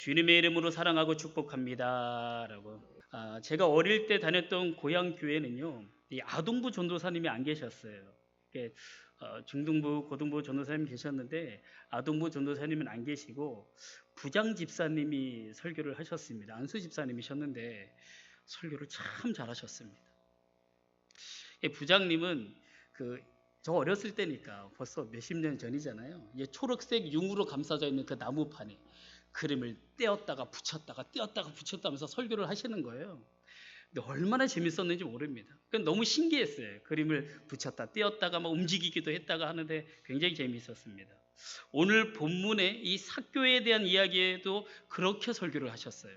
주님의 이름으로 사랑하고 축복합니다. 라고. 제가 어릴 때 다녔던 고향 교회는요, 이 아동부 전도사님이 안 계셨어요. 이게, 중등부, 고등부 전도사님 계셨는데 아동부 전도사님은 안 계시고 부장 집사님이 설교를 하셨습니다. 안수 집사님이셨는데 설교를 참 잘하셨습니다. 부장님은 저 어렸을 때니까 벌써 몇십 년 전이잖아요. 이게 초록색 융으로 감싸져 있는 그 나무판에 그림을 떼었다가 붙였다가 떼었다가 붙였다 하면서 설교를 하시는 거예요. 근데 얼마나 재밌었는지 모릅니다. 너무 신기했어요. 그림을 붙였다 떼었다가 막 움직이기도 했다가 하는데 굉장히 재미있었습니다. 오늘 본문의 이 삭교에 대한 이야기에도 그렇게 설교를 하셨어요.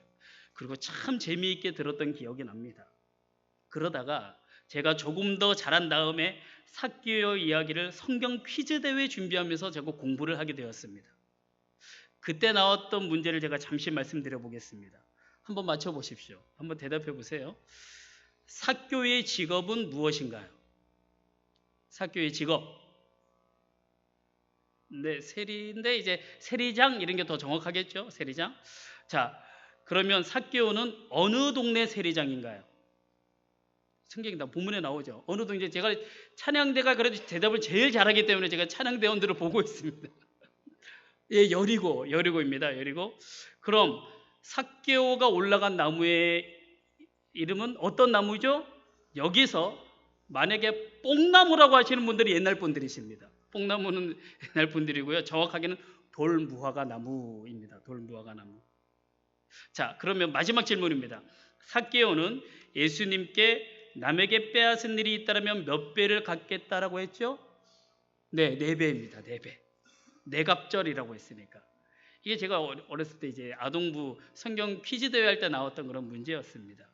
그리고 참 재미있게 들었던 기억이 납니다. 그러다가 제가 조금 더 자란 다음에 삭개오 이야기를 성경 퀴즈 대회 준비하면서 제가 공부를 하게 되었습니다. 그때 나왔던 문제를 제가 잠시 말씀드려 보겠습니다. 한번 맞춰 보십시오. 한번 대답해 보세요. 삭교의 직업은 무엇인가요? 삭교의 직업. 네, 세리인데 이제 세리장 이런 게 더 정확하겠죠? 세리장. 자, 그러면 삭개오는 어느 동네 세리장인가요? 성경이 다 본문에 나오죠. 어느 동네. 제가 찬양대가 그래도 대답을 제일 잘하기 때문에 제가 찬양대원들을 보고 있습니다. 예, 여리고입니다. 여리고. 그럼 삭개오가 올라간 나무의 이름은 어떤 나무죠? 여기서 만약에 뽕나무라고 하시는 분들이 옛날 분들이십니다. 뽕나무는 옛날 분들이고요. 정확하게는 돌무화과 나무입니다. 돌무화과 나무. 자, 그러면 마지막 질문입니다. 삭개오는 예수님께 남에게 빼앗은 일이 있다면 몇 배를 갚겠다라고 했죠? 네, 4배입니다. 4배. 내갑절이라고 했으니까. 이게 제가 어렸을 때 이제 아동부 성경 퀴즈 대회 할 때 나왔던 그런 문제였습니다.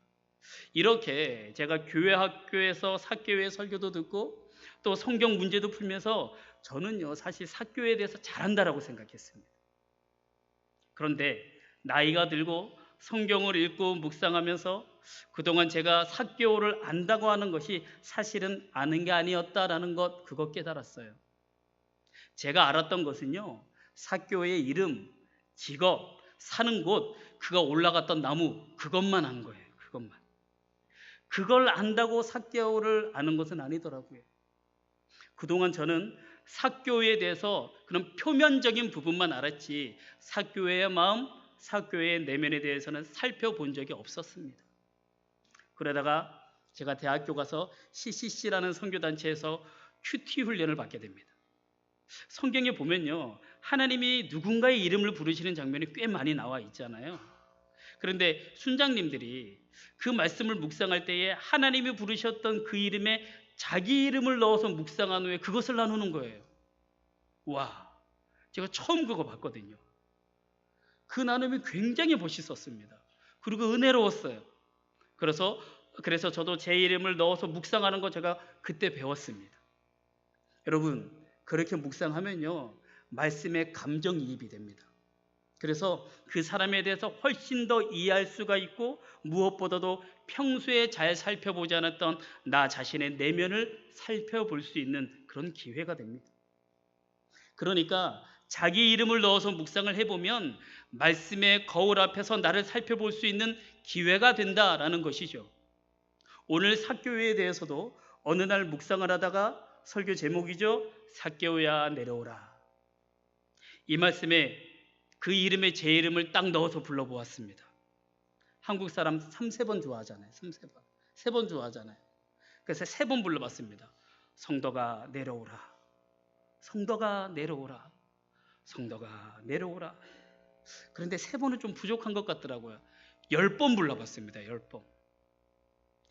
이렇게 제가 교회 학교에서 삭교회 설교도 듣고 또 성경 문제도 풀면서 저는요 사실 삭교에 대해서 잘한다라고 생각했습니다. 그런데 나이가 들고 성경을 읽고 묵상하면서 그동안 제가 삭교를 안다고 하는 것이 사실은 아는 게 아니었다라는 것, 그거 깨달았어요. 제가 알았던 것은요, 삭교의 이름, 직업, 사는 곳, 그가 올라갔던 나무, 그것만 한 거예요. 그것만. 그걸 안다고 삭교를 아는 것은 아니더라고요. 그동안 저는 삭교에 대해서 그런 표면적인 부분만 알았지 삭교의 마음, 삭교의 내면에 대해서는 살펴본 적이 없었습니다. 그러다가 제가 대학교 가서 CCC라는 선교단체에서 큐티 훈련을 받게 됩니다. 성경에 보면요, 하나님이 누군가의 이름을 부르시는 장면이 꽤 많이 나와 있잖아요. 그런데 순장님들이 그 말씀을 묵상할 때에 하나님이 부르셨던 그 이름에 자기 이름을 넣어서 묵상한 후에 그것을 나누는 거예요. 와, 제가 처음 그거 봤거든요. 그 나눔이 굉장히 멋있었습니다. 그리고 은혜로웠어요. 그래서 저도 제 이름을 넣어서 묵상하는 거 제가 그때 배웠습니다. 여러분, 그렇게 묵상하면요, 말씀에 감정이입이 됩니다. 그래서 그 사람에 대해서 훨씬 더 이해할 수가 있고 무엇보다도 평소에 잘 살펴보지 않았던 나 자신의 내면을 살펴볼 수 있는 그런 기회가 됩니다. 그러니까 자기 이름을 넣어서 묵상을 해보면 말씀의 거울 앞에서 나를 살펴볼 수 있는 기회가 된다라는 것이죠. 오늘 삭교회에 대해서도 어느 날 묵상을 하다가 설교 제목이죠. 삭개오야 내려오라. 이 말씀에 그 이름에 제 이름을 딱 넣어서 불러보았습니다. 한국 사람 3번 좋아하잖아요. 3번 좋아하잖아요. 그래서 3번 불러봤습니다. 성도가 내려오라. 성도가 내려오라. 성도가 내려오라. 그런데 3번은 좀 부족한 것 같더라고요. 10번 불러봤습니다. 10번.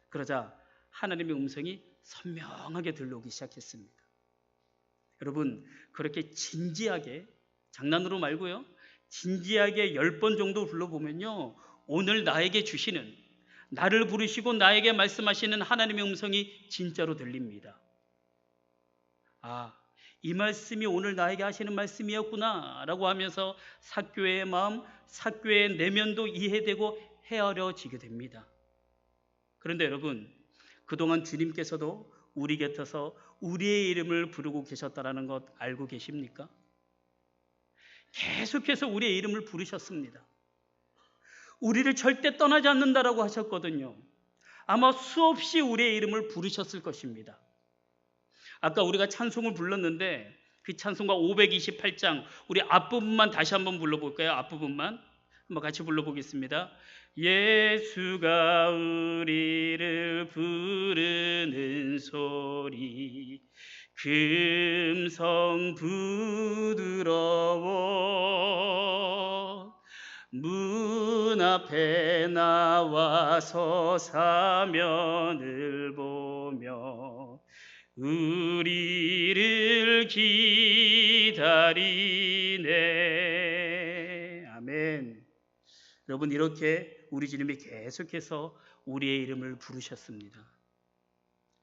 그러자 하나님의 음성이 선명하게 들려오기 시작했습니다. 여러분, 그렇게 진지하게, 장난으로 말고요, 진지하게 10번 정도 불러보면요, 오늘 나에게 주시는, 나를 부르시고 나에게 말씀하시는 하나님의 음성이 진짜로 들립니다. 이 말씀이 오늘 나에게 하시는 말씀이었구나 라고 하면서 삭교의 마음, 삭교의 내면도 이해되고 헤아려지게 됩니다. 그런데 여러분, 그동안 주님께서도 우리 곁에서 우리의 이름을 부르고 계셨다는 것 알고 계십니까? 계속해서 우리의 이름을 부르셨습니다. 우리를 절대 떠나지 않는다라고 하셨거든요. 아마 수없이 우리의 이름을 부르셨을 것입니다. 아까 우리가 찬송을 불렀는데 그 찬송가 528장 우리 앞부분만 다시 한번 불러볼까요? 앞부분만 한번 같이 불러보겠습니다. 예수가 우리를 부르는 소리 금성 부드러워 문 앞에 나와서 사면을 보며 우리를 기다리네. 아멘. 여러분, 이렇게 우리 주님이 계속해서 우리의 이름을 부르셨습니다.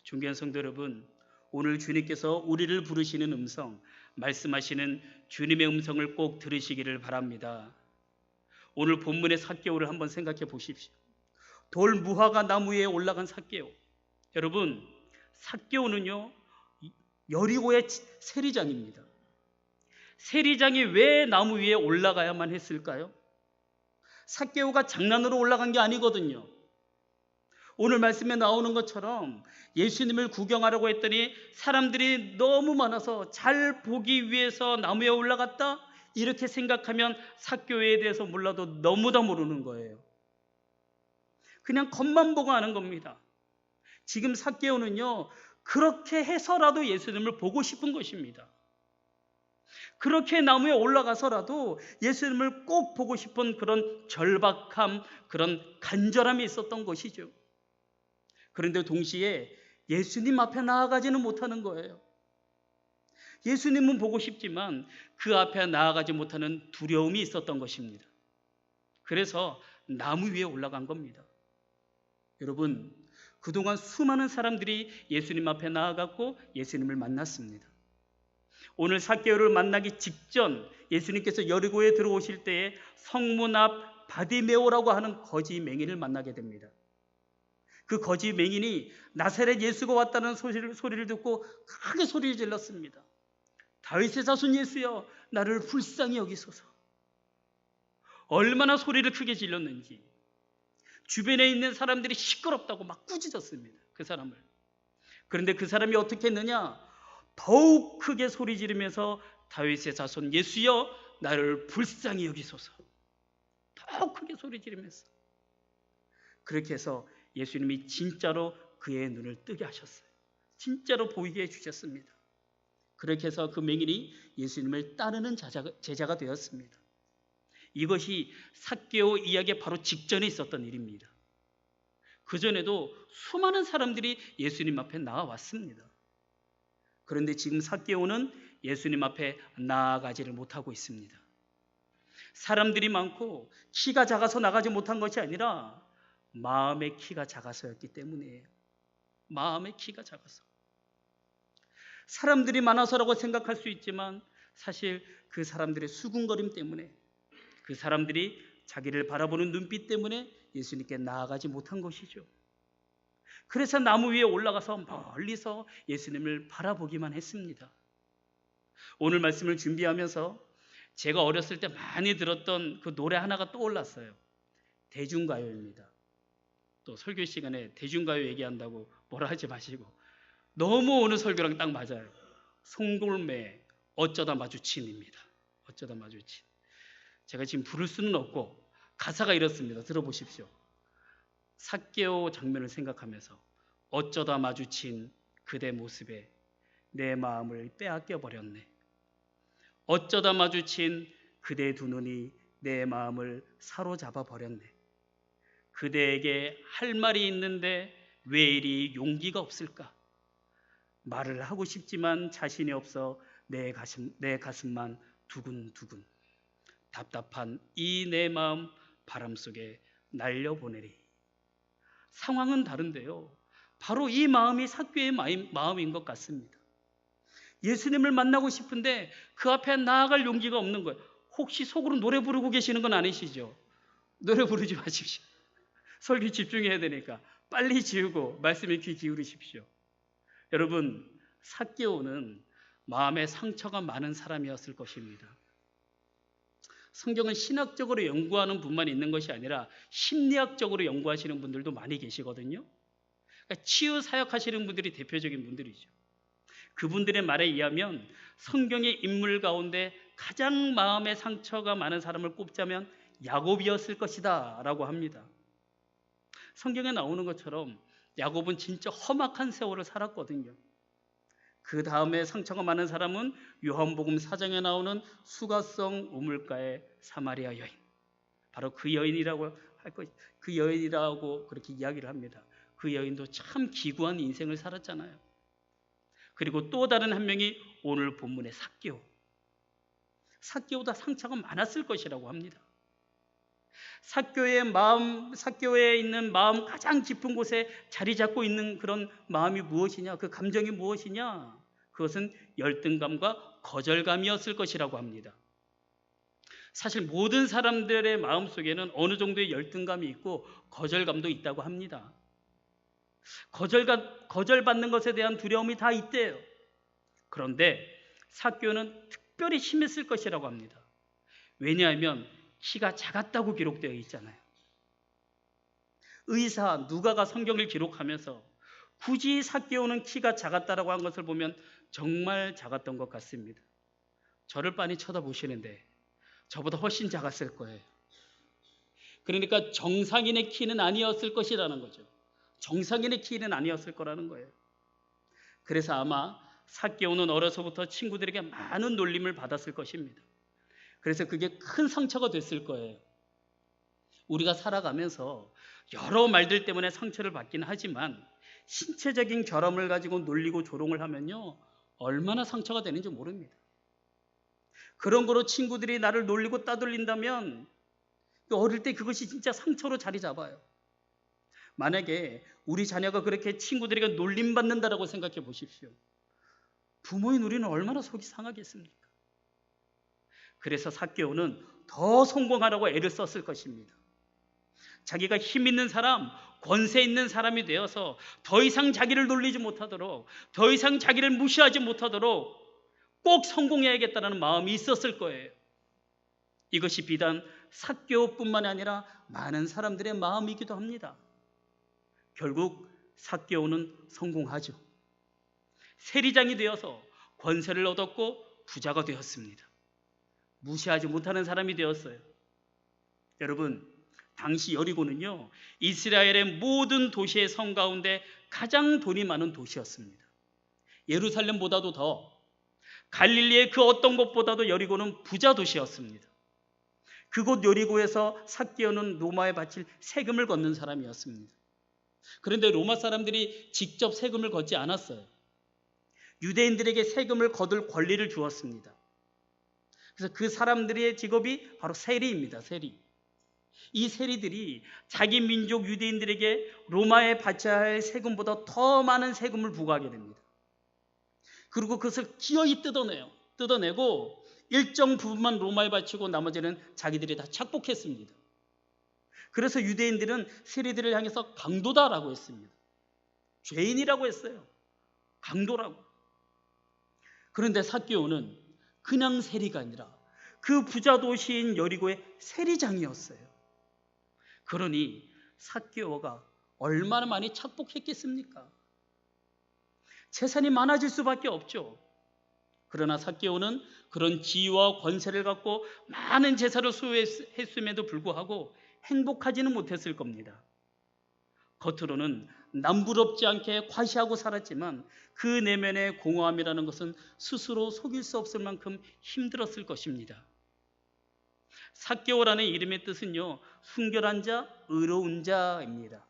존귀한 성도 여러분, 오늘 주님께서 우리를 부르시는 음성, 말씀하시는 주님의 음성을 꼭 들으시기를 바랍니다. 오늘 본문의 삭개오를 한번 생각해 보십시오. 돌 무화과 나무 위에 올라간 삭개오. 여러분, 삭개오는요 여리고의 세리장입니다. 세리장이 왜 나무 위에 올라가야만 했을까요? 삭개오가 장난으로 올라간 게 아니거든요. 오늘 말씀에 나오는 것처럼 예수님을 구경하려고 했더니 사람들이 너무 많아서 잘 보기 위해서 나무에 올라갔다? 이렇게 생각하면 삭개오에 대해서 몰라도 너무 다 모르는 거예요. 그냥 겉만 보고 아는 겁니다. 지금 삭개오는요 그렇게 해서라도 예수님을 보고 싶은 것입니다. 그렇게 나무에 올라가서라도 예수님을 꼭 보고 싶은 그런 절박함, 그런 간절함이 있었던 것이죠. 그런데 동시에 예수님 앞에 나아가지는 못하는 거예요. 예수님은 보고 싶지만 그 앞에 나아가지 못하는 두려움이 있었던 것입니다. 그래서 나무 위에 올라간 겁니다. 여러분, 그동안 수많은 사람들이 예수님 앞에 나아갔고 예수님을 만났습니다. 오늘 삭개오를 만나기 직전 예수님께서 여리고에 들어오실 때에 성문 앞 바디메오라고 하는 거지 맹인을 만나게 됩니다. 그 거지 맹인이 나사렛 예수가 왔다는 소리를 듣고 크게 소리를 질렀습니다. 다윗의 자손 예수여, 나를 불쌍히 여기소서. 얼마나 소리를 크게 질렀는지 주변에 있는 사람들이 시끄럽다고 막 꾸짖었습니다. 그 사람을. 그런데 그 사람이 어떻게 했느냐? 더욱 크게 소리 지르면서 다윗의 자손 예수여, 나를 불쌍히 여기소서. 더욱 크게 소리 지르면서. 그렇게 해서 예수님이 진짜로 그의 눈을 뜨게 하셨어요. 진짜로 보이게 해주셨습니다. 그렇게 해서 그 맹인이 예수님을 따르는 제자가 되었습니다. 이것이 삭개오 이야기의 바로 직전에 있었던 일입니다. 그전에도 수많은 사람들이 예수님 앞에 나와왔습니다. 그런데 지금 삭개오는 예수님 앞에 나아가지를 못하고 있습니다. 사람들이 많고 키가 작아서 나가지 못한 것이 아니라 마음의 키가 작아서였기 때문이에요. 마음의 키가 작아서. 사람들이 많아서라고 생각할 수 있지만 사실 그 사람들의 수군거림 때문에, 그 사람들이 자기를 바라보는 눈빛 때문에 예수님께 나아가지 못한 것이죠. 그래서 나무 위에 올라가서 멀리서 예수님을 바라보기만 했습니다. 오늘 말씀을 준비하면서 제가 어렸을 때 많이 들었던 그 노래 하나가 떠올랐어요. 대중가요입니다. 또 설교 시간에 대중가요 얘기한다고 뭐라 하지 마시고, 너무 오늘 설교랑 딱 맞아요. 송골매 어쩌다 마주친입니다. 어쩌다 마주친. 제가 지금 부를 수는 없고 가사가 이렇습니다. 들어보십시오. 삭개오 장면을 생각하면서 어쩌다 마주친 그대 모습에 내 마음을 빼앗겨 버렸네. 어쩌다 마주친 그대 두 눈이 내 마음을 사로잡아 버렸네. 그대에게 할 말이 있는데 왜 이리 용기가 없을까? 말을 하고 싶지만 자신이 없어 내 가슴만 두근두근. 답답한 이 내 마음 바람 속에 날려보내리. 상황은 다른데요, 바로 이 마음이 삭개오의 마음인 것 같습니다. 예수님을 만나고 싶은데 그 앞에 나아갈 용기가 없는 거예요. 혹시 속으로 노래 부르고 계시는 건 아니시죠? 노래 부르지 마십시오. 설교 집중해야 되니까 빨리 지우고 말씀에 귀 기울이십시오. 여러분, 삭개오는 마음에 상처가 많은 사람이었을 것입니다. 성경을 신학적으로 연구하는 분만 있는 것이 아니라 심리학적으로 연구하시는 분들도 많이 계시거든요. 그러니까 치유 사역하시는 분들이 대표적인 분들이죠. 그분들의 말에 의하면 성경의 인물 가운데 가장 마음에 상처가 많은 사람을 꼽자면 야곱이었을 것이다 라고 합니다. 성경에 나오는 것처럼 야곱은 진짜 험악한 세월을 살았거든요. 그 다음에 상처가 많은 사람은 요한복음 4장에 나오는 수가성 우물가의 사마리아 여인, 바로 그 여인이라고 그 여인이라고 그렇게 이야기를 합니다. 그 여인도 참 기구한 인생을 살았잖아요. 그리고 또 다른 한 명이 오늘 본문의 삭개오. 삭개오도 상처가 많았을 것이라고 합니다. 삭개오에 있는 마음 가장 깊은 곳에 자리 잡고 있는 그런 마음이 무엇이냐? 그 감정이 무엇이냐? 그것은 열등감과 거절감이었을 것이라고 합니다. 사실 모든 사람들의 마음 속에는 어느 정도의 열등감이 있고 거절감도 있다고 합니다. 거절받는 것에 대한 두려움이 다 있대요. 그런데 삭개오는 특별히 심했을 것이라고 합니다. 왜냐하면 키가 작았다고 기록되어 있잖아요. 의사 누가가 성경을 기록하면서 굳이 삭개오는 키가 작았다라고 한 것을 보면 정말 작았던 것 같습니다. 저를 빤히 쳐다보시는데 저보다 훨씬 작았을 거예요. 그러니까 정상인의 키는 아니었을 것이라는 거죠. 정상인의 키는 아니었을 거라는 거예요. 그래서 아마 삭개오는 어려서부터 친구들에게 많은 놀림을 받았을 것입니다. 그래서 그게 큰 상처가 됐을 거예요. 우리가 살아가면서 여러 말들 때문에 상처를 받긴 하지만 신체적인 결함을 가지고 놀리고 조롱을 하면요, 얼마나 상처가 되는지 모릅니다. 그런 거로 친구들이 나를 놀리고 따돌린다면 어릴 때 그것이 진짜 상처로 자리 잡아요. 만약에 우리 자녀가 그렇게 친구들에게 놀림받는다라고 생각해 보십시오. 부모인 우리는 얼마나 속이 상하겠습니까? 그래서 삭개오는 더 성공하라고 애를 썼을 것입니다. 자기가 힘 있는 사람, 권세 있는 사람이 되어서 더 이상 자기를 놀리지 못하도록, 더 이상 자기를 무시하지 못하도록 꼭 성공해야겠다는 마음이 있었을 거예요. 이것이 비단 삭개오뿐만 아니라 많은 사람들의 마음이기도 합니다. 결국 삭개오는 성공하죠. 세리장이 되어서 권세를 얻었고 부자가 되었습니다. 무시하지 못하는 사람이 되었어요. 여러분, 당시 여리고는요, 이스라엘의 모든 도시의 성 가운데 가장 돈이 많은 도시였습니다. 예루살렘보다도 더, 갈릴리의 그 어떤 곳보다도 여리고는 부자 도시였습니다. 그곳 여리고에서 삭개오는 로마에 바칠 세금을 걷는 사람이었습니다. 그런데 로마 사람들이 직접 세금을 걷지 않았어요. 유대인들에게 세금을 거둘 권리를 주었습니다. 그래서 그 사람들의 직업이 바로 세리입니다. 세리. 이 세리들이 자기 민족 유대인들에게 로마에 바쳐야 할 세금보다 더 많은 세금을 부과하게 됩니다. 그리고 그것을 기어이 뜯어내고 일정 부분만 로마에 바치고 나머지는 자기들이 다 착복했습니다. 그래서 유대인들은 세리들을 향해서 강도다라고 했습니다. 죄인이라고 했어요. 강도라고. 그런데 삭개오는 그냥 세리가 아니라 그 부자 도시인 여리고의 세리장이었어요. 그러니 삭개오가 얼마나 많이 착복했겠습니까? 재산이 많아질 수밖에 없죠. 그러나 삭개오는 그런 지위와 권세를 갖고 많은 재산을 소유했음에도 불구하고 행복하지는 못했을 겁니다. 겉으로는 남부럽지 않게 과시하고 살았지만 그 내면의 공허함이라는 것은 스스로 속일 수 없을 만큼 힘들었을 것입니다. 삭개오라는 이름의 뜻은요, 순결한 자, 의로운 자입니다.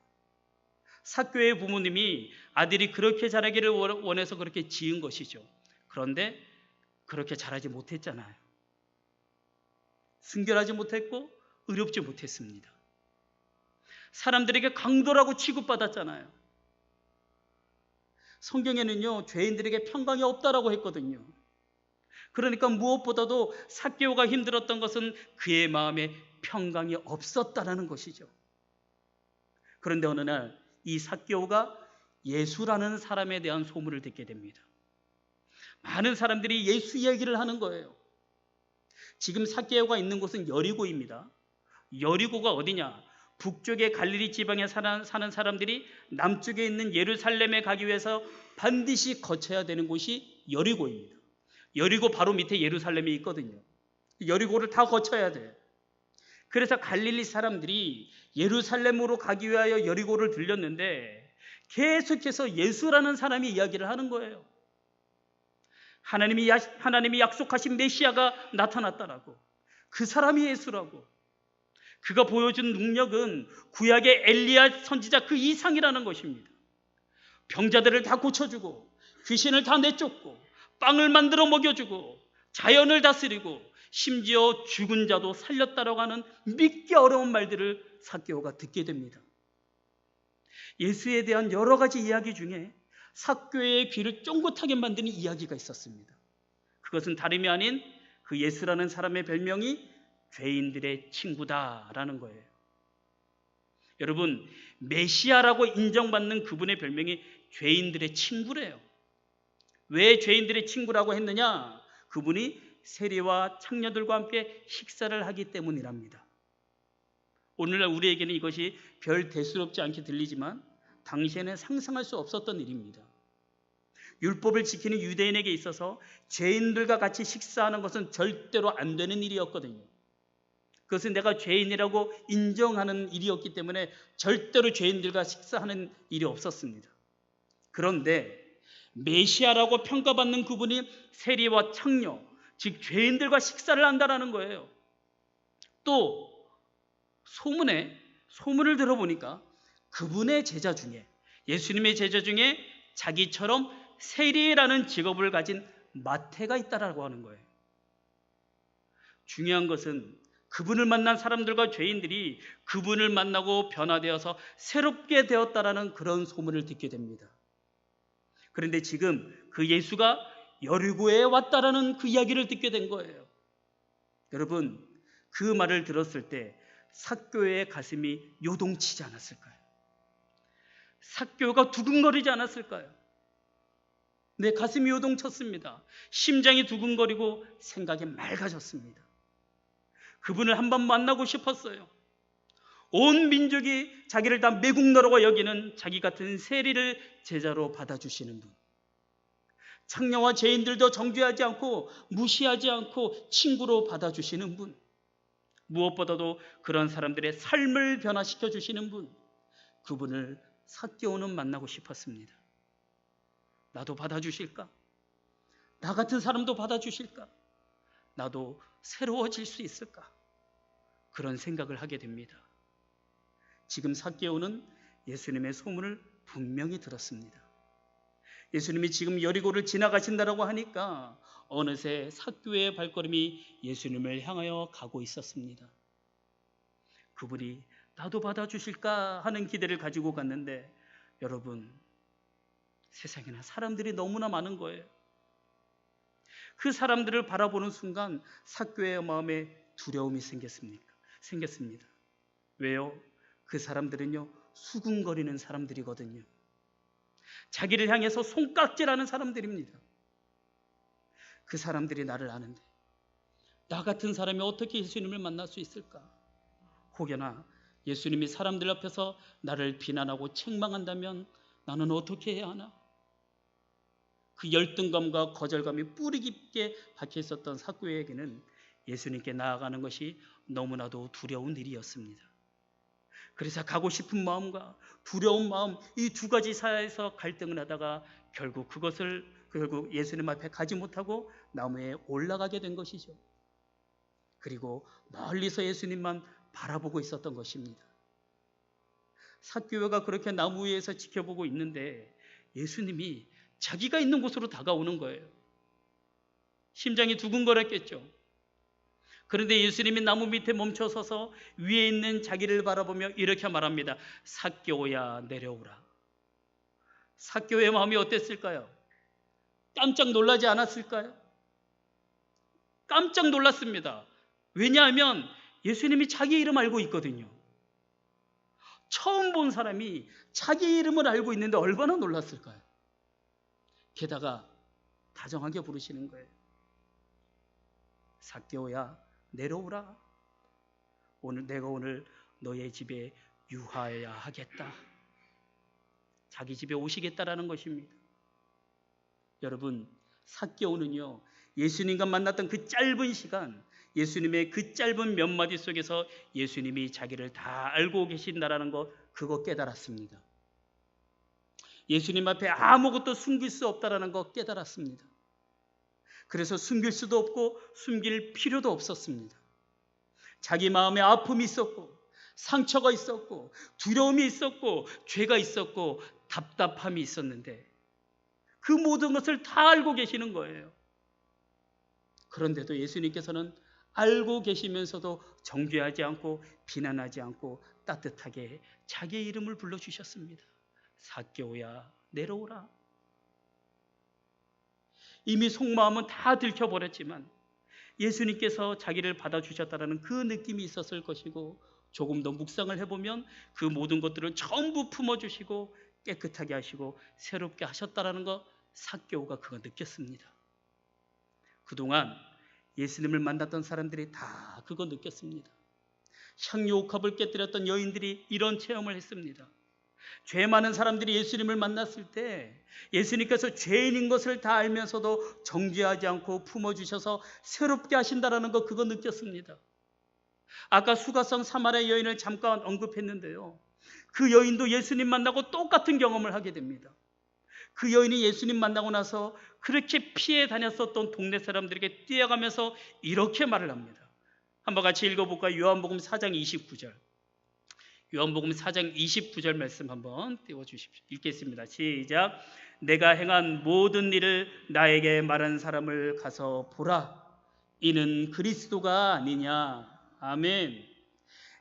삭개오의 부모님이 아들이 그렇게 자라기를 원해서 그렇게 지은 것이죠. 그런데 그렇게 자라지 못했잖아요. 순결하지 못했고 의롭지 못했습니다. 사람들에게 강도라고 취급받았잖아요. 성경에는요, 죄인들에게 평강이 없다라고 했거든요. 그러니까 무엇보다도 삭개오가 힘들었던 것은 그의 마음에 평강이 없었다라는 것이죠. 그런데 어느 날 이 삭개오가 예수라는 사람에 대한 소문을 듣게 됩니다. 많은 사람들이 예수 이야기를 하는 거예요. 지금 삭개오가 있는 곳은 여리고입니다. 여리고가 어디냐? 북쪽의 갈릴리 지방에 사는 사람들이 남쪽에 있는 예루살렘에 가기 위해서 반드시 거쳐야 되는 곳이 여리고입니다. 여리고 바로 밑에 예루살렘이 있거든요. 여리고를 다 거쳐야 돼요. 그래서 갈릴리 사람들이 예루살렘으로 가기 위하여 여리고를 들렸는데 계속해서 예수라는 사람이 이야기를 하는 거예요. 하나님이 약속하신 메시아가 나타났다라고. 그 사람이 예수라고. 그가 보여준 능력은 구약의 엘리야 선지자 그 이상이라는 것입니다. 병자들을 다 고쳐주고 귀신을 다 내쫓고 빵을 만들어 먹여주고 자연을 다스리고 심지어 죽은 자도 살렸다라고 하는 믿기 어려운 말들을 삭개오가 듣게 됩니다. 예수에 대한 여러 가지 이야기 중에 삭개오의 귀를 쫑긋하게 만드는 이야기가 있었습니다. 그것은 다름이 아닌 그 예수라는 사람의 별명이 죄인들의 친구다라는 거예요. 여러분, 메시아라고 인정받는 그분의 별명이 죄인들의 친구래요. 왜 죄인들의 친구라고 했느냐? 그분이 세리와 창녀들과 함께 식사를 하기 때문이랍니다. 오늘날 우리에게는 이것이 별 대수롭지 않게 들리지만 당시에는 상상할 수 없었던 일입니다. 율법을 지키는 유대인에게 있어서 죄인들과 같이 식사하는 것은 절대로 안 되는 일이었거든요. 그것은 내가 죄인이라고 인정하는 일이었기 때문에 절대로 죄인들과 식사하는 일이 없었습니다. 그런데 메시아라고 평가받는 그분이 세리와 창녀, 즉 죄인들과 식사를 한다라는 거예요. 또 소문을 들어보니까 그분의 제자 중에, 예수님의 제자 중에 자기처럼 세리라는 직업을 가진 마태가 있다라고 하는 거예요. 중요한 것은 그분을 만난 사람들과 죄인들이 그분을 만나고 변화되어서 새롭게 되었다라는 그런 소문을 듣게 됩니다. 그런데 지금 그 예수가 여리고에 왔다라는 그 이야기를 듣게 된 거예요. 여러분, 그 말을 들었을 때 삭개오의 가슴이 요동치지 않았을까요? 삭개오가 두근거리지 않았을까요? 내 가슴이 요동쳤습니다. 심장이 두근거리고 생각이 맑아졌습니다. 그분을 한번 만나고 싶었어요. 온 민족이 자기를 다 매국노라고 여기는 자기 같은 세리를 제자로 받아주시는 분, 창녀와 죄인들도 정죄하지 않고 무시하지 않고 친구로 받아주시는 분, 무엇보다도 그런 사람들의 삶을 변화시켜 주시는 분, 그분을 삭개오는 만나고 싶었습니다. 나도 받아주실까? 나 같은 사람도 받아주실까? 나도 새로워질 수 있을까? 그런 생각을 하게 됩니다. 지금 삭개오는 예수님의 소문을 분명히 들었습니다. 예수님이 지금 여리고를 지나가신다라고 하니까 어느새 삭개오의 발걸음이 예수님을 향하여 가고 있었습니다. 그분이 나도 받아주실까 하는 기대를 가지고 갔는데, 여러분, 세상에는 사람들이 너무나 많은 거예요. 그 사람들을 바라보는 순간 삭개오의 마음에 두려움이 생겼습니다. 왜요? 그 사람들은요, 수군거리는 사람들이거든요. 자기를 향해서 손깍질하는 사람들입니다. 그 사람들이 나를 아는데 나 같은 사람이 어떻게 예수님을 만날 수 있을까? 혹여나 예수님이 사람들 앞에서 나를 비난하고 책망한다면 나는 어떻게 해야 하나? 그 열등감과 거절감이 뿌리 깊게 박혀 있었던 삭개오에게는 예수님께 나아가는 것이 너무나도 두려운 일이었습니다. 그래서 가고 싶은 마음과 두려운 마음, 이 두 가지 사이에서 갈등을 하다가 결국 예수님 앞에 가지 못하고 나무에 올라가게 된 것이죠. 그리고 멀리서 예수님만 바라보고 있었던 것입니다. 삭개오가 그렇게 나무 위에서 지켜보고 있는데 예수님이 자기가 있는 곳으로 다가오는 거예요. 심장이 두근거렸겠죠. 그런데 예수님이 나무 밑에 멈춰서서 위에 있는 자기를 바라보며 이렇게 말합니다. 삭개오야, 내려오라. 삭개오의 마음이 어땠을까요? 깜짝 놀라지 않았을까요? 깜짝 놀랐습니다. 왜냐하면 예수님이 자기 이름 알고 있거든요. 처음 본 사람이 자기 이름을 알고 있는데 얼마나 놀랐을까요? 게다가 다정하게 부르시는 거예요. 삭개오야 내려오라. 내가 오늘 너의 집에 유하여야 하겠다. 자기 집에 오시겠다라는 것입니다. 여러분, 삭개오는요, 예수님과 만났던 그 짧은 시간, 예수님의 그 짧은 몇 마디 속에서 예수님이 자기를 다 알고 계신다라는 거, 그거 깨달았습니다. 예수님 앞에 아무것도 숨길 수 없다라는 거 깨달았습니다. 그래서 숨길 수도 없고 숨길 필요도 없었습니다. 자기 마음에 아픔이 있었고 상처가 있었고 두려움이 있었고 죄가 있었고 답답함이 있었는데 그 모든 것을 다 알고 계시는 거예요. 그런데도 예수님께서는 알고 계시면서도 정죄하지 않고 비난하지 않고 따뜻하게 자기의 이름을 불러주셨습니다. 삭개오야 내려오라. 이미 속마음은 다 들켜버렸지만 예수님께서 자기를 받아주셨다는 그 느낌이 있었을 것이고 조금 더 묵상을 해보면 그 모든 것들을 전부 품어주시고 깨끗하게 하시고 새롭게 하셨다는 거 삭개오가 그거 느꼈습니다. 그동안 예수님을 만났던 사람들이 다 그거 느꼈습니다. 향유옥합을 깨뜨렸던 여인들이 이런 체험을 했습니다. 죄 많은 사람들이 예수님을 만났을 때 예수님께서 죄인인 것을 다 알면서도 정죄하지 않고 품어주셔서 새롭게 하신다는 거 그거 느꼈습니다. 아까 수가성 사마리아 여인을 잠깐 언급했는데요. 그 여인도 예수님 만나고 똑같은 경험을 하게 됩니다. 그 여인이 예수님 만나고 나서 그렇게 피해 다녔었던 동네 사람들에게 뛰어가면서 이렇게 말을 합니다. 한번 같이 읽어볼까요? 요한복음 4장 29절. 요한복음 4장 29절 말씀 한번 띄워주십시오. 읽겠습니다. 시작. 내가 행한 모든 일을 나에게 말한 사람을 가서 보라. 이는 그리스도가 아니냐. 아멘.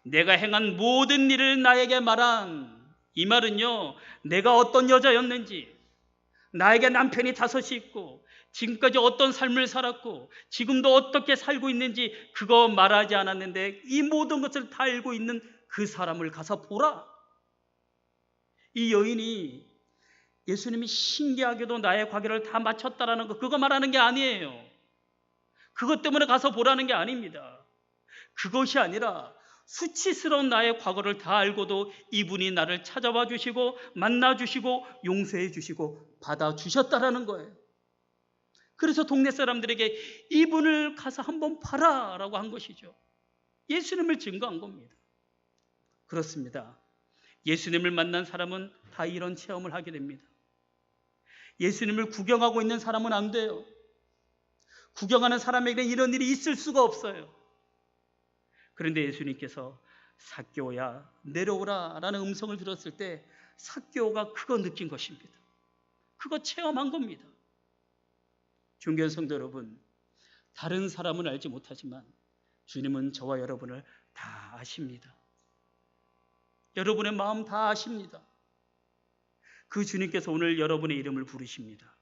내가 행한 모든 일을 나에게 말한, 이 말은요, 내가 어떤 여자였는지, 나에게 남편이 5이 있고 지금까지 어떤 삶을 살았고 지금도 어떻게 살고 있는지 그거 말하지 않았는데 이 모든 것을 다 알고 있는 그 사람을 가서 보라. 이 여인이 예수님이 신기하게도 나의 과거를 다 마쳤다라는 거, 그거 말하는 게 아니에요. 그것 때문에 가서 보라는 게 아닙니다. 그것이 아니라 수치스러운 나의 과거를 다 알고도 이분이 나를 찾아와 주시고 만나 주시고 용서해 주시고 받아 주셨다라는 거예요. 그래서 동네 사람들에게 이분을 가서 한번 봐라라고 한 것이죠. 예수님을 증거한 겁니다. 그렇습니다. 예수님을 만난 사람은 다 이런 체험을 하게 됩니다. 예수님을 구경하고 있는 사람은 안 돼요. 구경하는 사람에게는 이런 일이 있을 수가 없어요. 그런데 예수님께서 삭개오야 내려오라 라는 음성을 들었을 때 삭개오가 그거 느낀 것입니다. 그거 체험한 겁니다. 존귀한 성도 여러분, 다른 사람은 알지 못하지만 주님은 저와 여러분을 다 아십니다. 여러분의 마음 다 아십니다. 그 주님께서 오늘 여러분의 이름을 부르십니다.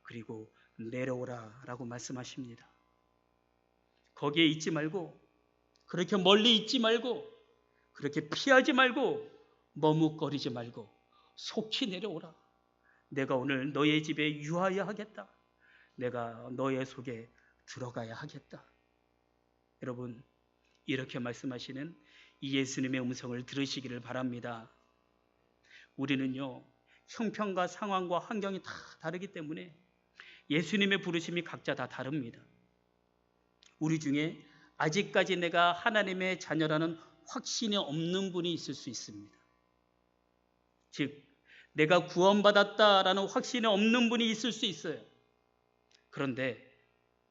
그리고 내려오라 라고 말씀하십니다. 거기에 있지 말고, 그렇게 멀리 있지 말고, 그렇게 피하지 말고, 머뭇거리지 말고 속히 내려오라. 내가 오늘 너의 집에 유하여 하겠다. 내가 너의 속에 들어가야 하겠다. 여러분, 이렇게 말씀하시는 이 예수님의 음성을 들으시기를 바랍니다. 우리는요, 형편과 상황과 환경이 다 다르기 때문에 예수님의 부르심이 각자 다 다릅니다. 우리 중에 아직까지 내가 하나님의 자녀라는 확신이 없는 분이 있을 수 있습니다. 즉, 내가 구원받았다라는 확신이 없는 분이 있을 수 있어요. 그런데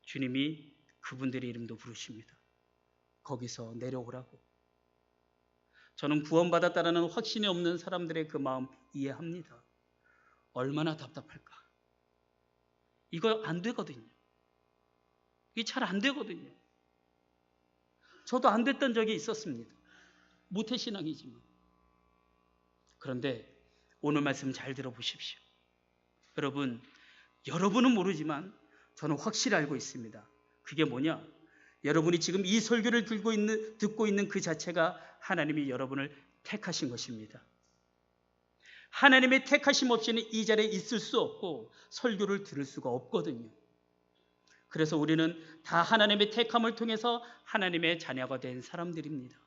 주님이 그분들의 이름도 부르십니다. 거기서 내려오라고. 저는 구원받았다라는 확신이 없는 사람들의 그 마음 이해합니다. 얼마나 답답할까. 이거 안 되거든요. 이게 잘 안 되거든요. 저도 안 됐던 적이 있었습니다. 모태신앙이지만. 그런데 오늘 말씀 잘 들어보십시오. 여러분은 모르지만 저는 확실히 알고 있습니다. 그게 뭐냐? 여러분이 지금 이 설교를 듣고 있는 그 자체가 하나님이 여러분을 택하신 것입니다. 하나님의 택하심 없이는 이 자리에 있을 수 없고 설교를 들을 수가 없거든요. 그래서 우리는 다 하나님의 택함을 통해서 하나님의 자녀가 된 사람들입니다.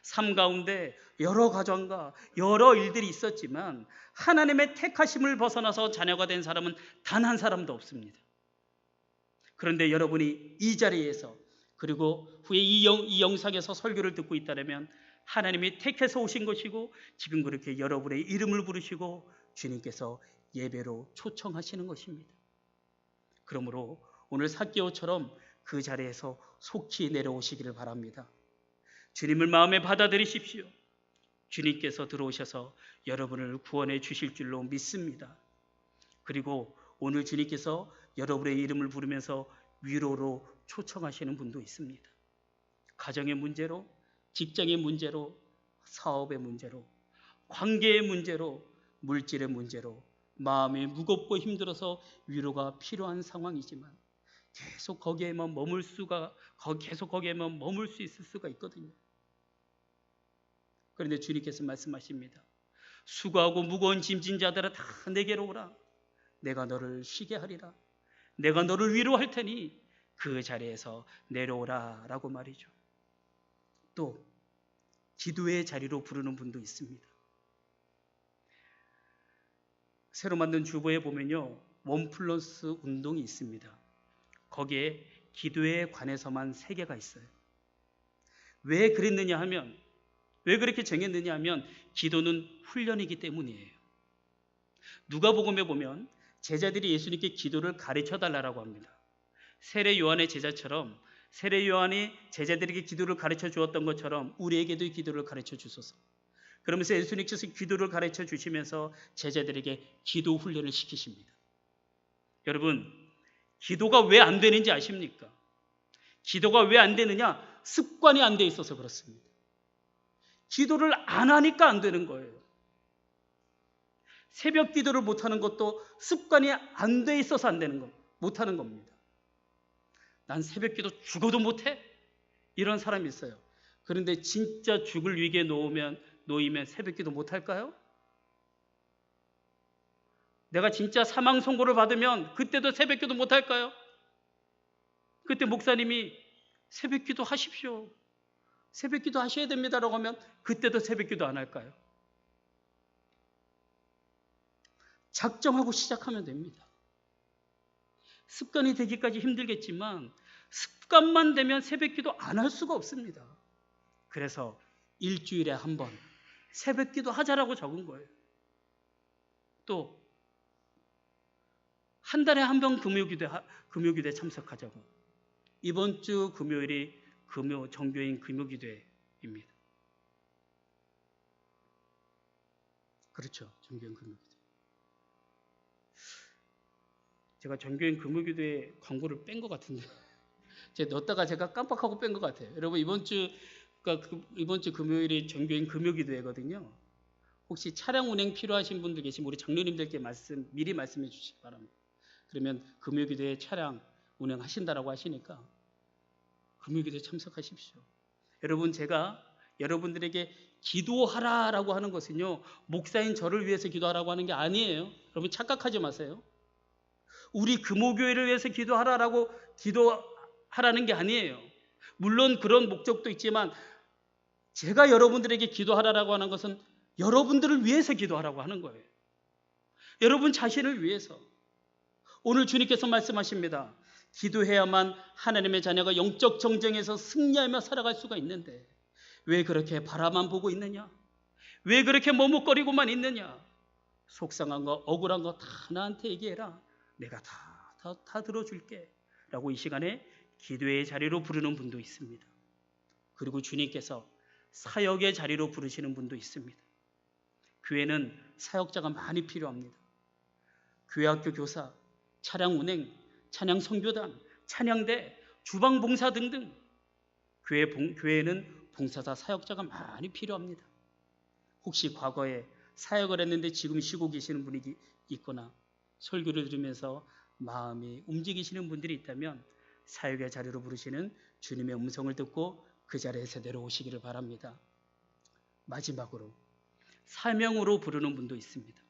삶 가운데 여러 가정과 여러 일들이 있었지만 하나님의 택하심을 벗어나서 자녀가 된 사람은 단 한 사람도 없습니다. 그런데 여러분이 이 자리에서 그리고 후에 이 영상에서 설교를 듣고 있다면 하나님이 택해서 오신 것이고 지금 그렇게 여러분의 이름을 부르시고 주님께서 예배로 초청하시는 것입니다. 그러므로 오늘 삭개오처럼 그 자리에서 속히 내려오시기를 바랍니다. 주님을 마음에 받아들이십시오. 주님께서 들어오셔서 여러분을 구원해 주실 줄로 믿습니다. 그리고 오늘 주님께서 여러분의 이름을 부르면서 위로로 초청하시는 분도 있습니다. 가정의 문제로, 직장의 문제로, 사업의 문제로, 관계의 문제로, 물질의 문제로 마음이 무겁고 힘들어서 위로가 필요한 상황이지만 계속 거기에만 머물 수 있을 수가 있거든요. 그런데 주님께서 말씀하십니다. 수고하고 무거운 짐진 자들아 다 내게로 오라. 내가 너를 쉬게 하리라. 내가 너를 위로할 테니 그 자리에서 내려오라 라고 말이죠. 또 기도의 자리로 부르는 분도 있습니다. 새로 만든 주보에 보면요, 1+ 운동이 있습니다. 거기에 기도에 관해서만 3개가 있어요. 왜 그랬느냐 하면, 왜 그렇게 정했느냐 하면 기도는 훈련이기 때문이에요. 누가복음에 보면 제자들이 예수님께 기도를 가르쳐 달라고 합니다. 세례 요한의 제자처럼 세례 요한이 제자들에게 기도를 가르쳐 주었던 것처럼 우리에게도 기도를 가르쳐 주소서. 그러면서 예수님께서 기도를 가르쳐 주시면서 제자들에게 기도 훈련을 시키십니다. 여러분, 기도가 왜 안 되는지 아십니까? 기도가 왜 안 되느냐? 습관이 안 돼 있어서 그렇습니다. 기도를 안 하니까 안 되는 거예요. 새벽 기도를 못하는 것도 습관이 안 돼 있어서 안 되는 거, 못하는 겁니다. 난 새벽 기도 죽어도 못해? 이런 사람이 있어요. 그런데 진짜 죽을 위기에 놓이면 새벽 기도 못할까요? 내가 진짜 사망 선고를 받으면 그때도 새벽 기도 못할까요? 그때 목사님이 새벽 기도 하십시오, 새벽 기도 하셔야 됩니다라고 하면 그때도 새벽 기도 안 할까요? 작정하고 시작하면 됩니다. 습관이 되기까지 힘들겠지만 습관만 되면 새벽 기도 안 할 수가 없습니다. 그래서 일주일에 한 번 새벽 기도 하자라고 적은 거예요. 또 한 달에 한 번 금요기도에 참석하자고. 이번 주 금요일이 정교인 금요기도회입니다. 그렇죠, 정교인 금요기도. 제가 정교인 금요기도회 광고를 뺀 것 같은데 제가 넣었다가 제가 깜빡하고 뺀 것 같아요. 여러분, 이번 주 금요일이 정교인 금요기도회거든요. 혹시 차량 운행 필요하신 분들 계시면 우리 장로님들께 미리 말씀해 주시기 바랍니다. 그러면 금요기도회 차량 운행하신다라고 하시니까 금요기도에 참석하십시오. 여러분, 제가 여러분들에게 기도하라라고 하는 것은요, 목사인 저를 위해서 기도하라고 하는 게 아니에요. 여러분 착각하지 마세요. 우리 금호교회를 위해서 기도하라는 게 아니에요. 물론 그런 목적도 있지만 제가 여러분들에게 기도하라고 하는 것은 여러분들을 위해서 기도하라고 하는 거예요. 여러분 자신을 위해서. 오늘 주님께서 말씀하십니다. 기도해야만 하나님의 자녀가 영적 정쟁에서 승리하며 살아갈 수가 있는데 왜 그렇게 바라만 보고 있느냐? 왜 그렇게 머뭇거리고만 있느냐? 속상한 거, 억울한 거 다 나한테 얘기해라. 내가 다 들어줄게 라고 이 시간에 기도의 자리로 부르는 분도 있습니다. 그리고 주님께서 사역의 자리로 부르시는 분도 있습니다. 교회는 사역자가 많이 필요합니다. 교회학교 교사, 차량 운행, 찬양 선교단, 찬양대, 주방 봉사 등등 교회에는 봉사자 사역자가 많이 필요합니다. 혹시 과거에 사역을 했는데 지금 쉬고 계시는 분이 있거나 설교를 들으면서 마음이 움직이시는 분들이 있다면 사역의 자리로 부르시는 주님의 음성을 듣고 그 자리에서 내려오시기를 바랍니다. 마지막으로 사명으로 부르는 분도 있습니다.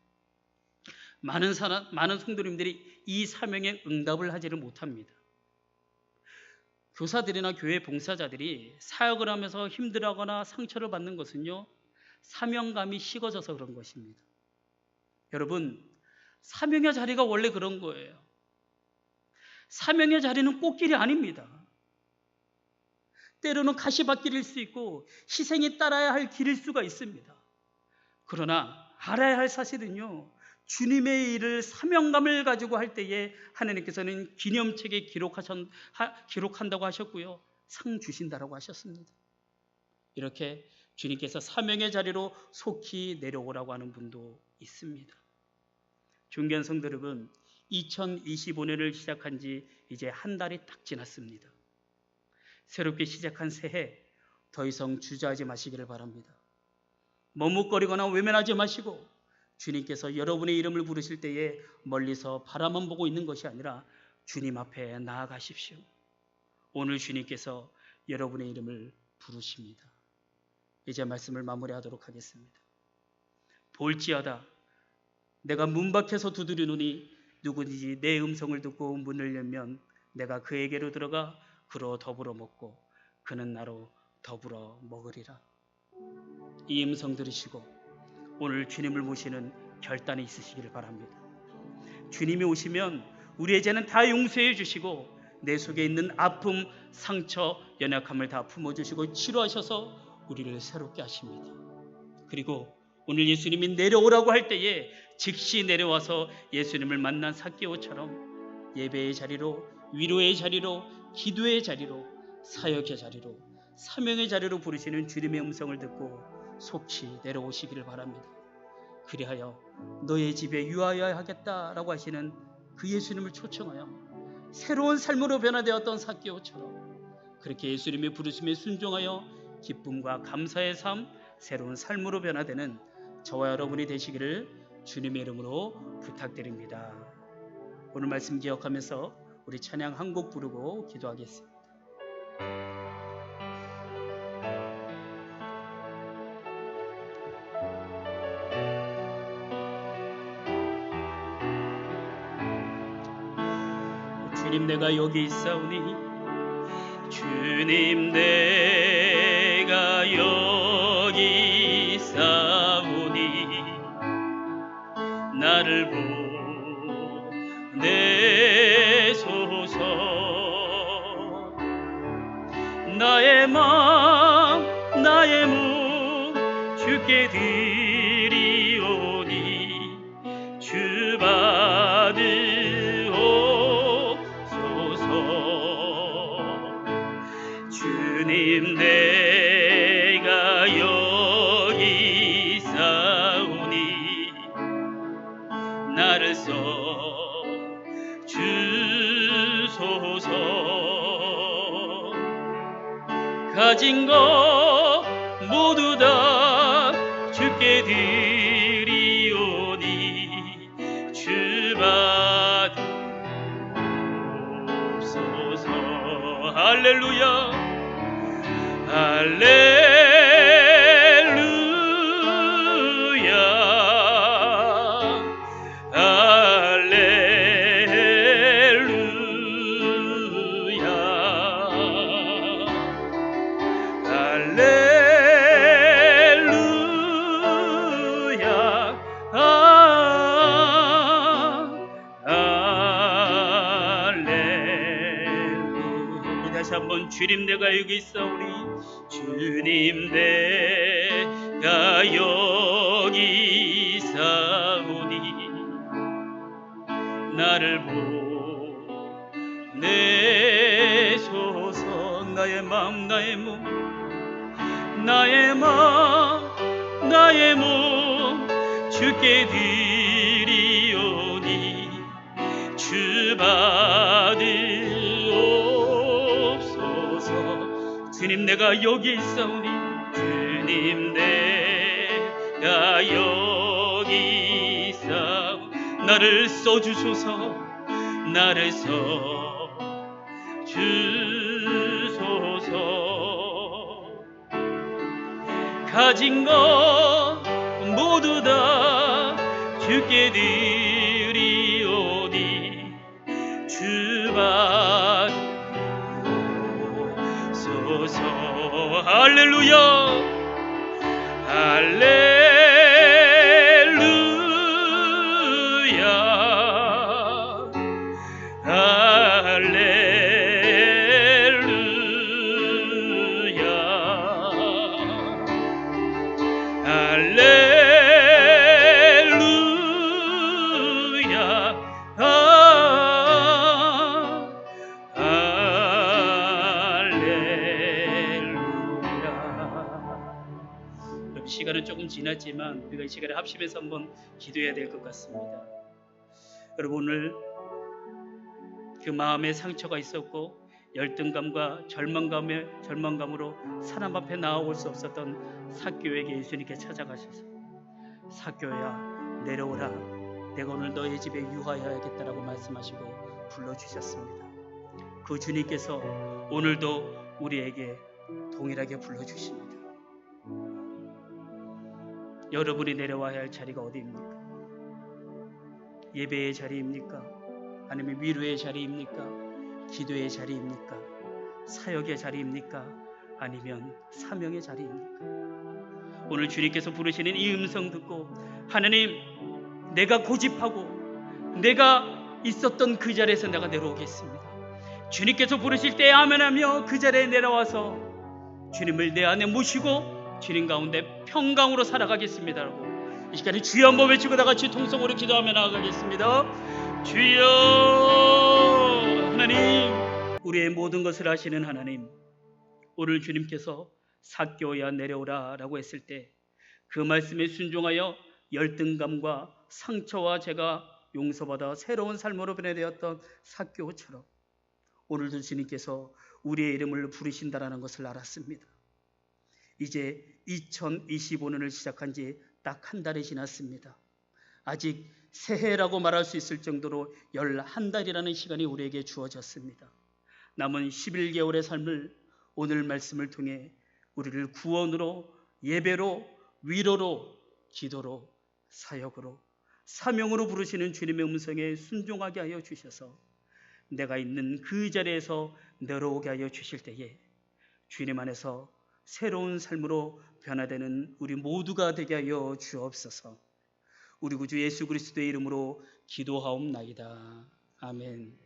많은 성도님들이 이 사명에 응답을 하지를 못합니다. 교사들이나 교회 봉사자들이 사역을 하면서 힘들어하거나 상처를 받는 것은요, 사명감이 식어져서 그런 것입니다. 여러분, 사명의 자리가 원래 그런 거예요. 사명의 자리는 꽃길이 아닙니다. 때로는 가시밭길일 수 있고 희생이 따라야 할 길일 수가 있습니다. 그러나 알아야 할 사실은요, 주님의 일을 사명감을 가지고 할 때에 하나님께서는 기념책에 기록한다고 하셨고요, 상 주신다라고 하셨습니다. 이렇게 주님께서 사명의 자리로 속히 내려오라고 하는 분도 있습니다. 존귀한 성도 여러분, 2025년을 시작한 지 이제 한 달이 딱 지났습니다. 새롭게 시작한 새해, 더 이상 주저하지 마시기를 바랍니다. 머뭇거리거나 외면하지 마시고 주님께서 여러분의 이름을 부르실 때에 멀리서 바라만 보고 있는 것이 아니라 주님 앞에 나아가십시오. 오늘 주님께서 여러분의 이름을 부르십니다. 이제 말씀을 마무리하도록 하겠습니다. 볼지어다 내가 문 밖에서 두드리노니 누구든지 내 음성을 듣고 문을 열면 내가 그에게로 들어가 그로 더불어 먹고 그는 나로 더불어 먹으리라. 이 음성 들으시고 오늘 주님을 모시는 결단이 있으시기를 바랍니다. 주님이 오시면 우리의 죄는 다 용서해 주시고 내 속에 있는 아픔, 상처, 연약함을 다 품어주시고 치료하셔서 우리를 새롭게 하십니다. 그리고 오늘 예수님이 내려오라고 할 때에 즉시 내려와서 예수님을 만난 삭개오처럼 예배의 자리로, 위로의 자리로, 기도의 자리로, 사역의 자리로, 사명의 자리로 부르시는 주님의 음성을 듣고 속히 내려오시기를 바랍니다. 그리하여 너의 집에 유하여야 하겠다라고 하시는 그 예수님을 초청하여 새로운 삶으로 변화되었던 삭개오처럼 그렇게 예수님의 부르심에 순종하여 기쁨과 감사의 삶, 새로운 삶으로 변화되는 저와 여러분이 되시기를 주님의 이름으로 부탁드립니다. 오늘 말씀 기억하면서 우리 찬양 한 곡 부르고 기도하겠습니다. 주님 내가 여기 있사오니 주님 내가 여기 있사오니 나를 보내소서. 나의 맘 나의 몸 주께 드리오니 주 받으옵소서. 주님 내가 여기 있사오니 나를 써 주소서. 가진 것 모두 다 주께 드리오니 주 받으옵소서. 할렐루야 할렐루야 할렐루야 할렐루야 할렐루야. 다시 한번 주님 내가 여기 있사오니 주님 내가 여기 있사오니 나를 보내소서. 나의 마음 나의 몸 나의 마음 나의 몸 주께 드리오니 주 받으옵소서. 주님 내가 여기 있사오니 주님 내가 여기 있사오니 나를 써주소서. 나를 써주소서. 가진 것 모두 다 주께 드리오니 받소서. 할렐루야 할렐루야 할렐루야 할렐루야. 시간은 조금 지났지만 우리가 이 시간에 합심해서 한번 기도해야 될 것 같습니다. 여러분, 오늘 그 마음에 상처가 있었고 열등감과 절망감으로 사람 앞에 나아올 수 없었던 삭개오에게 예수님께 찾아가셔서 삭개오야 내려오라, 내가 오늘 너의 집에 유하여야겠다라고 말씀하시고 불러주셨습니다. 그 주님께서 오늘도 우리에게 동일하게 불러주십니다. 여러분이 내려와야 할 자리가 어디입니까? 예배의 자리입니까? 아니면 위로의 자리입니까? 기도의 자리입니까? 사역의 자리입니까? 아니면 사명의 자리입니까? 오늘 주님께서 부르시는 이 음성 듣고 하나님, 내가 고집하고 내가 있었던 그 자리에서 내가 내려오겠습니다. 주님께서 부르실 때 아멘하며 그 자리에 내려와서 주님을 내 안에 모시고 주님 가운데 평강으로 살아가겠습니다. 라고 이 시간에 주여 한번 외치고 다 같이 통성으로 기도하며 나아가겠습니다. 주여. 하나님, 우리의 모든 것을 아시는 하나님, 오늘 주님께서 삭개오야 내려오라 라고 했을 때 그 말씀에 순종하여 열등감과 상처와 죄가 용서받아 새로운 삶으로 변화되었던 삭개오처럼 오늘도 주님께서 우리의 이름을 부르신다라는 것을 알았습니다. 이제 2025년을 시작한 지 딱 한 달이 지났습니다. 아직 새해라고 말할 수 있을 정도로 11달이라는 시간이 우리에게 주어졌습니다. 남은 11개월의 삶을 오늘 말씀을 통해 우리를 구원으로, 예배로, 위로로, 기도로, 사역으로, 사명으로 부르시는 주님의 음성에 순종하게 하여 주셔서 내가 있는 그 자리에서 내려오게 하여 주실 때에 주님 안에서 새로운 삶으로 변화되는 우리 모두가 되게 하여 주옵소서. 우리 구주 예수 그리스도의 이름으로 기도하옵나이다. 아멘.